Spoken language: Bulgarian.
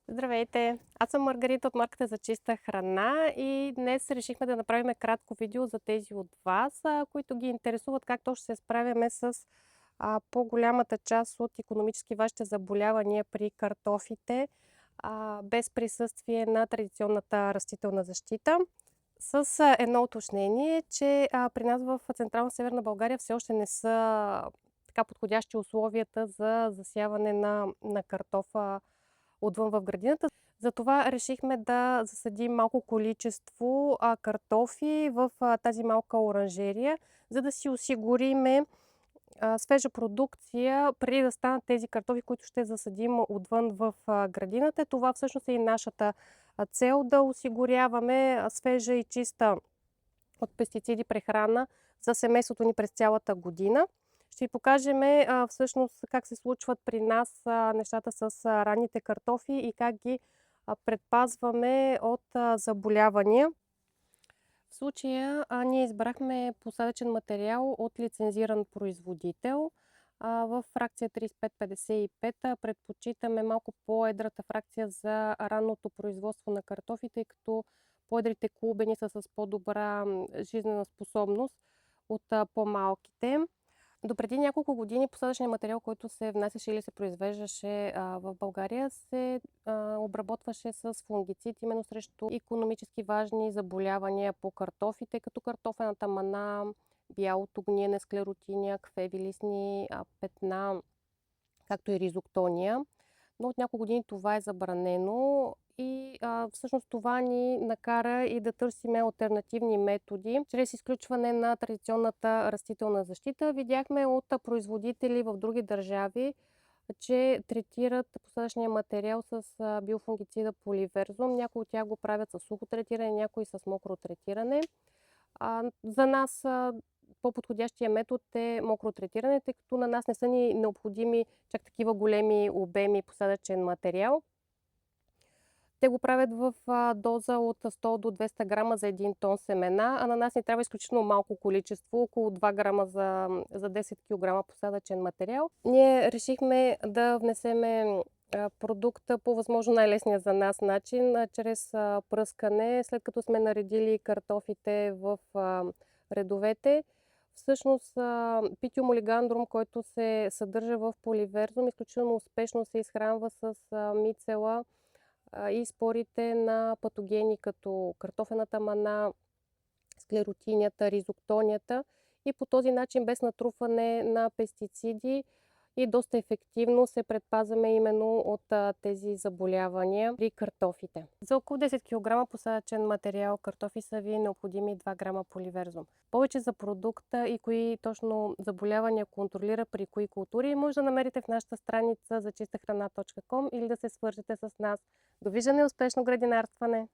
Здравейте! Аз съм Маргарита от марката за чиста храна и днес решихме да направим кратко видео за тези от вас, които ги интересуват как точно се справяме с по-голямата част от икономически важните заболявания при картофите, без присъствие на традиционната растителна защита. С едно уточнение, че при нас в Централна Северна България все още не са така подходящи условията за засяване на картофа отвън в градината. Затова решихме да засадим малко количество картофи в тази малка оранжерия, за да си осигуриме свежа продукция преди да станат тези картофи, които ще засадим отвън в градината. Това всъщност е и нашата цел, да осигуряваме свежа и чиста от пестициди прехрана за семейството ни през цялата година. Ще ви покажем всъщност как се случват при нас нещата с ранните картофи и как ги предпазваме от заболявания. В случая ние избрахме посадъчен материал от лицензиран производител. В фракция 35-55 предпочитаме малко по-едрата фракция за ранното производство на картофи, тъй като по-едрите клубени са с по-добра жизнена способност от по-малките. Допреди няколко години посадъчният материал, който се внасяше или се произвеждаше в България, се обработваше с фунгицид, именно срещу икономически важни заболявания по картофите, като картофената мана, бялото гниене, склеротиния, квеви листни петна, както и ризоктония. Но от няколко години това е забранено и всъщност това ни накара и да търсим алтернативни методи, чрез изключване на традиционната растителна защита. Видяхме от производители в други държави, че третират посадъчния материал с биофунгицида поливерзум. Някои от тях го правят с сухо третиране, някои с мокро третиране. За нас по-подходящия метод е мокро третиране, тъй като на нас не са ни необходими чак такива големи обеми посадъчен материал. Те го правят в доза от 100 до 200 грама за 1 тон семена, а на нас ни трябва изключително малко количество, около 2 грама за 10 кг посадъчен материал. Ние решихме да внесеме продукта по възможно най-лесния за нас начин, чрез пръскане, след като сме наредили картофите в редовете. Всъщност Питиум олигандрум, който се съдържа в поливерзум, изключително успешно се изхранва с мицела и спорите на патогени като картофената мана, склеротинията, ризоктонията, и по този начин без натрупване на пестициди и доста ефективно се предпазваме именно от тези заболявания при картофите. За около 10 кг посадъчен материал картофи са ви необходими 2 грама поливерзум. Повече за продукта и кои точно заболявания контролира при кои култури може да намерите в нашата страница за чистахрана.com или да се свържете с нас. Довиждане и успешно градинарстване!